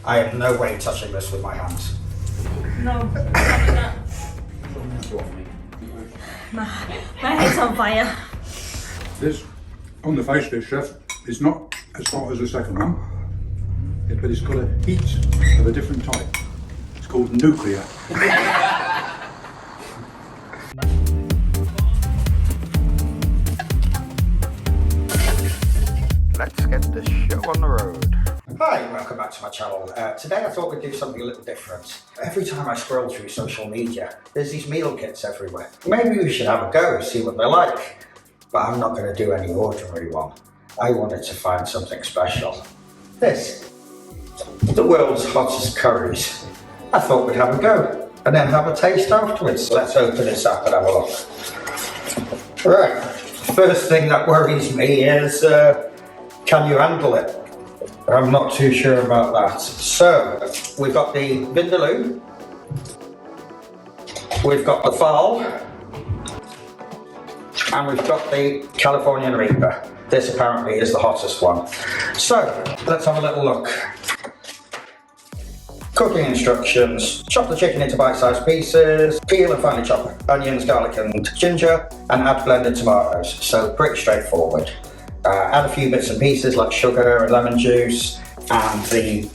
I am no way touching this with my hands. No, that. My head's on fire. This, on the face of this, chef, is not as hot as the second one, but it's got a heat of a different type. It's called nuclear. Let's get this show on the road. Hi, welcome back to my channel. Today I thought we'd do something a little different. Every time I scroll through social media, there's these meal kits everywhere. Maybe we should have a go, see what they're like. But I'm not going to do any ordinary one. I wanted to find something special. This, the world's hottest curries. I thought we'd have a go, and then have a taste afterwards. Let's open this up and have a look. Right, first thing that worries me is, can you handle it? I'm not too sure about that. So, we've got the Vindaloo, we've got the Phaal, and we've got the carolinareaper. This apparently is the hottest one. So, let's have a little look. Cooking instructions: chop the chicken into bite-sized pieces, peel and finely chop onions, garlic and ginger, and add blended tomatoes. So, pretty straightforward. Add a few bits and pieces like sugar and lemon juice and the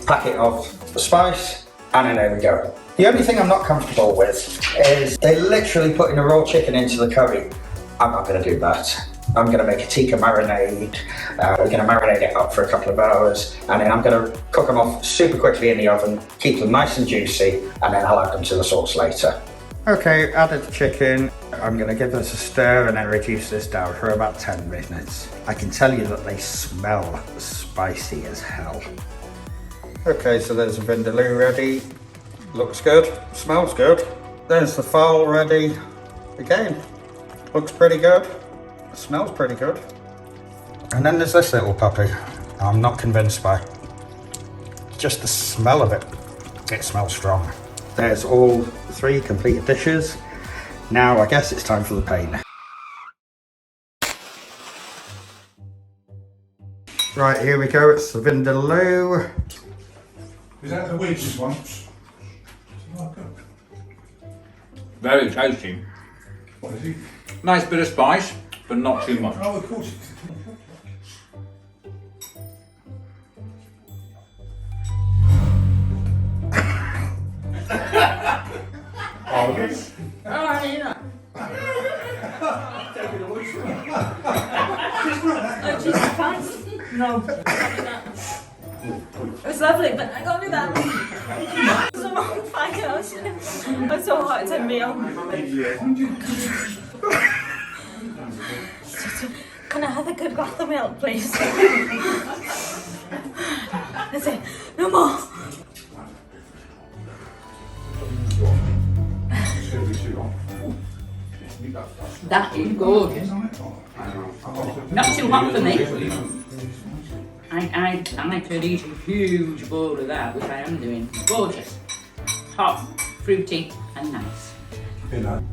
packet of spice, and then there we go. The only thing I'm not comfortable with is they're literally putting a raw chicken into the curry. I'm not going to do that. I'm going to make a Tikka Marinade. We're going to marinate it up for a couple of hours, and then I'm going to cook them off super quickly in the oven, keep them nice and juicy, and then I'll add them to the sauce later. Okay, added the chicken. I'm going to give this a stir and then reduce this down for about 10 minutes. I can tell you that they smell spicy as hell. Okay, so there's the Vindaloo ready. Looks good, smells good. There's the Phaal ready. Again, looks pretty good, smells pretty good. And then there's this little puppy. I'm not convinced by just the smell of it. It smells strong. There's all three completed dishes. Now I guess it's time for the pain. Right, here we go, it's the Vindaloo. Is that the weakest one? Very tasty. What is he? Nice bit of spice, but not too much. Oh, of course. Oh, yes. Oh, you know. Oh, Jesus Christ. No. It was lovely, but I can't do that. It's a long fire. I'm so hot, it's a meal. Can I have a good glass of milk, please? That's it. No more. That is gorgeous. Not too hot for me. I could eat a huge bowl of that, which I am doing. Gorgeous. Hot, fruity, and nice. You know.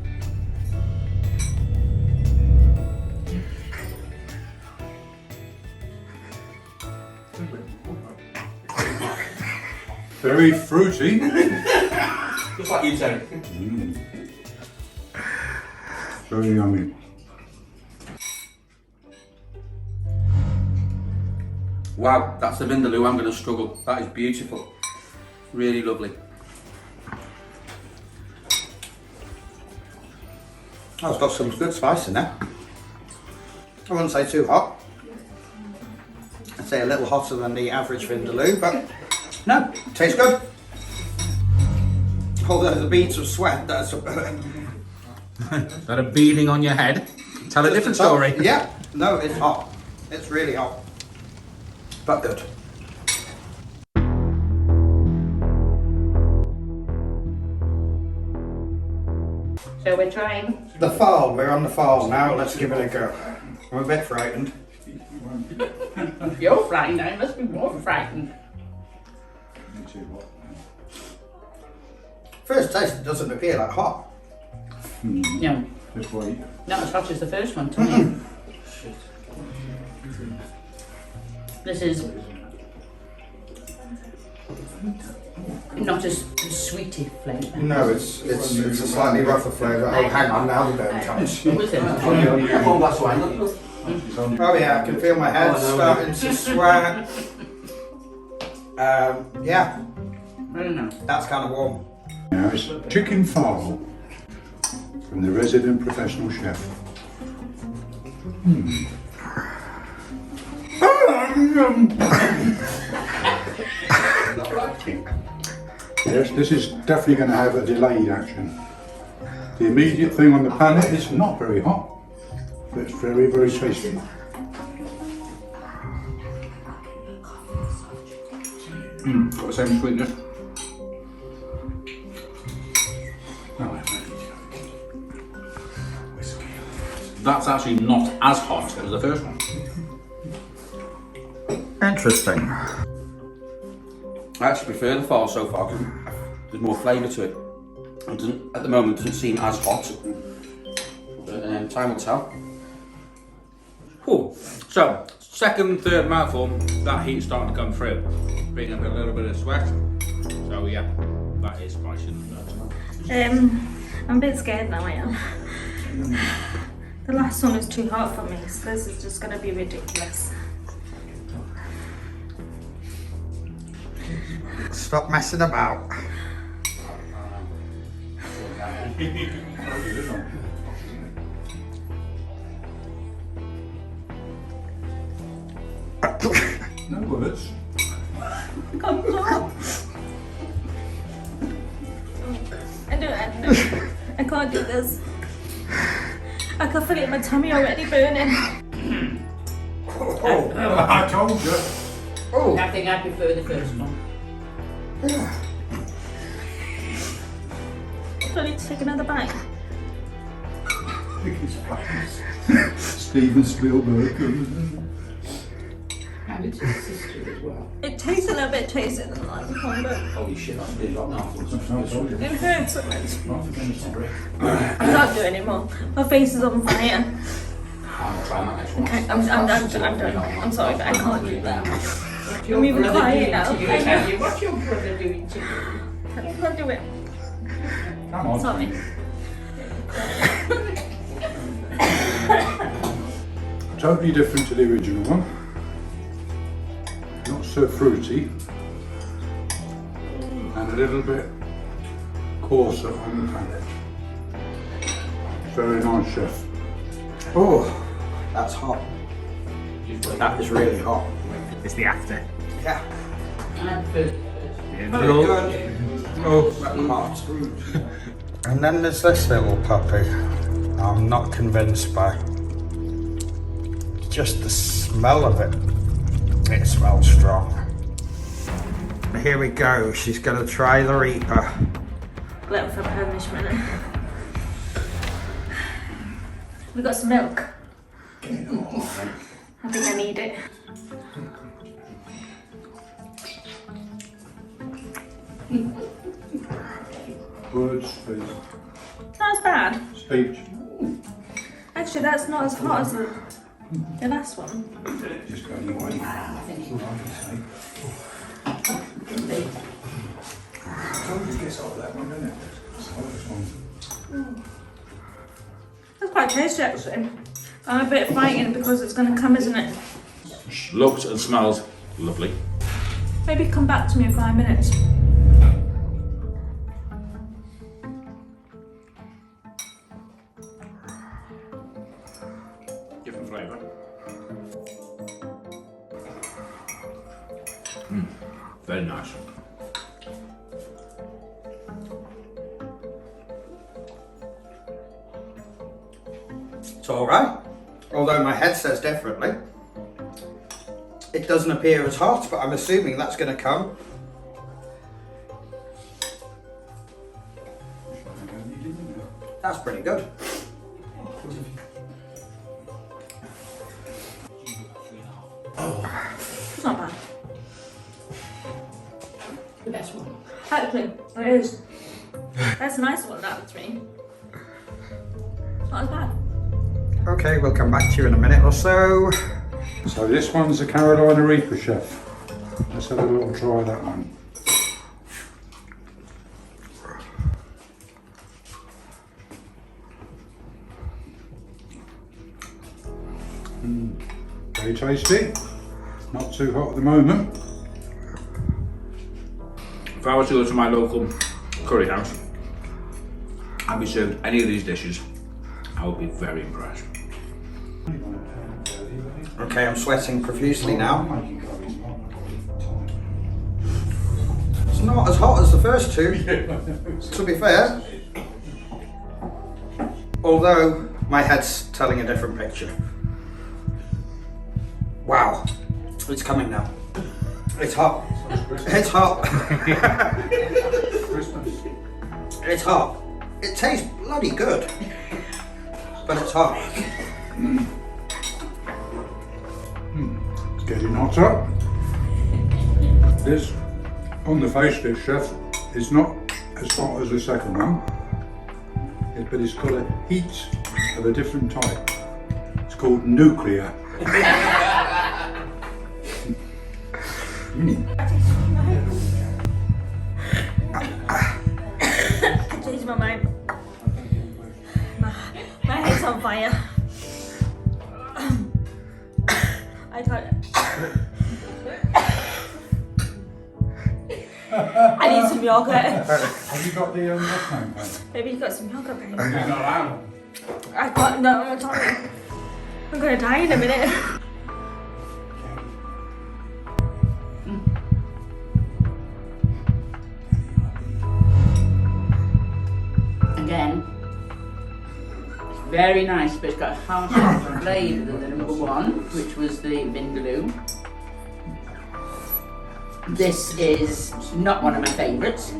Very fruity. Just like you said. Very yummy. Wow, that's the Vindaloo. I'm going to struggle. That is beautiful. Really lovely. Oh, it's got some good spice in there. I wouldn't say too hot. I'd say a little hotter than the average Vindaloo, but no, tastes good. Although the beads of sweat, that's Got a beading on your head. Tell a different story. Yeah, no, it's hot. It's really hot, but good. So we're trying. The Phaal, we're on the Phaal now, let's give it a go. I'm a bit frightened. You're frightened, I must be more frightened. First taste, it doesn't appear that hot. No, Just wait. not as hot as the first one to me. This is Not as sweety flavour. No, it's a slightly rougher flavour. Oh, hang on, now the burn comes. Was it? One glass of wine. Oh yeah, I can feel my head starting to sweat. Yeah, Very nice. that's kind of warm. Now it's chicken Phaal from the resident professional chef. Yes, this is definitely going to have a delayed action. The immediate thing on the pan is not very hot, but it's very, very tasty. Got the same sweetness. That's actually not as hot as the first one. Interesting. I actually prefer the Phaal so far because there's more flavour to it. It doesn't, at the moment, doesn't seem as hot. But time will tell. Cool. So, second, third mouthful, that heat's starting to come through, bringing up a little bit of sweat. So yeah, that is pricing. I'm a bit scared now, I am. The last one was too hot for me, so this is just gonna be ridiculous. Stop messing about. No words. I can't stop. I can't do this. I can feel it in my tummy already burning. I told you. I think I prefer the first one. Do I need to take another bite? I think it's Steven Spielberg. And it's his sister as well. It tastes a little bit tastier than the last one, but Holy shit, that's really hot now. it hurts so much. I can't do it anymore. My face is on fire. I'm trying that next one. Okay, I'm done. I'm sorry, but I can't do that. What's your I'm even brother quiet doing now. to you? I know. Tell you, what's your brother doing to you? I can't do it. Come on. Sorry. Totally different to the original one. Not so fruity. And a little bit coarser on the palate. Very nice, chef. Oh, that's hot. That is really hot. It's the after. Yeah. And the first. Very good. Oh, that's hot. And then there's this little puppy. I'm not convinced by just the smell of it. It smells strong. Here we go. She's going to try the Reaper. Let for punishment. We got some milk. I think I need it. Words, please. It's not as bad. Speech. Actually, that's not as hot as the last one. Just going away. That's quite tasty, actually. I'm a bit frightened because it's going to come, isn't it? Looks and smells lovely. Maybe come back to me in 5 minutes. Different flavour. Very nice. It's alright. Although my head says differently. It doesn't appear as hot, but I'm assuming that's going to come. That's pretty good. It's not bad. The best one. Actually, it is. That's a nice one, that was me. It's not as bad. Okay, we'll come back to you in a minute or so. So this one's a Carolina Reaper, chef. Let's have a little try of that one. tasty. Not too hot at the moment. If I was to go to my local curry house and be served any of these dishes, I would be very impressed. Okay, I'm sweating profusely now. It's not as hot as the first two, to be fair. Although my head's telling a different picture. Wow, it's coming now. It's hot. It's hot. It's hot. It tastes bloody good, but it's hot. It's getting hotter. This, on the face dish, chef, is not as hot as the second one, but it's got a heat of a different type. It's called nuclear. I changed my mind. My head's on fire. I thought I need some yogurt. Have you got the what's name, mate? Maybe you got some yogurt, babe. You're not allowed. I got no. I'm sorry. I'm gonna die in a minute. Again, it's very nice, but it's got a harsher flavour than the number one, which was the Vindaloo. This is not one of my favourites,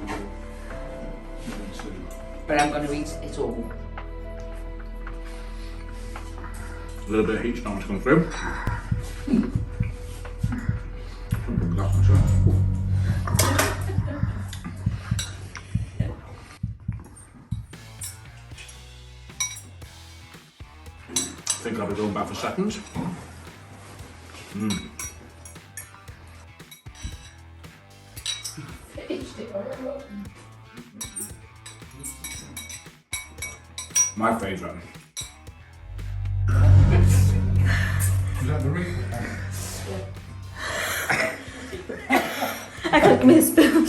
but I'm going to eat it all. A little bit of heat starting to come through. That myself. I think I'll be going back for seconds. My favourite. Is that the real? I can't give me a spoon.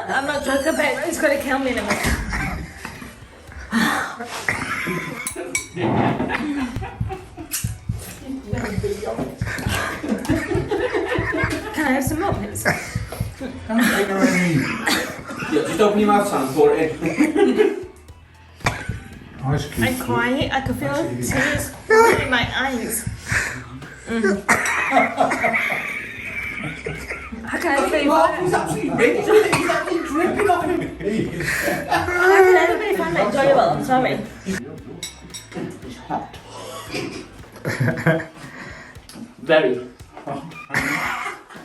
I'm not joking, babe. It's gonna kill me in a minute. Can I have some more, please? Yeah, just open your mouth and pour it in. Ice cube. I'm quiet. I can feel tears rolling in my eyes. How can I be He's absolutely rich, isn't he? He's absolutely dripping off him. How can I be fun enjoyable? I'm sorry. It's hot. Very hot.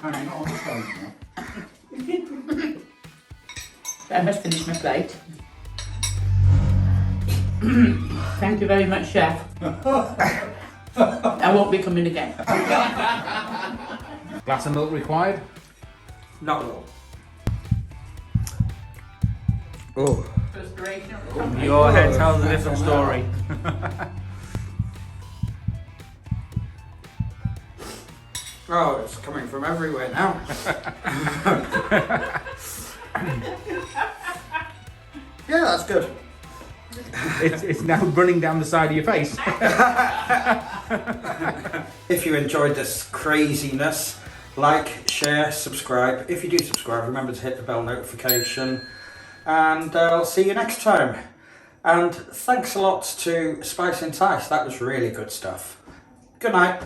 Hang on, not on the stove now. I must finish my plate. Thank you very much, Chef. I won't be coming again. Glass of milk required? Not at all. Oh. Your head tells a different story. Oh, it's coming from everywhere now. Yeah, that's good. It's now running down the side of your face. If you enjoyed this craziness, like, share, subscribe. If you do subscribe, remember to hit the bell notification. And I'll see you next time. And thanks a lot to Spicentice. That was really good stuff. Good night.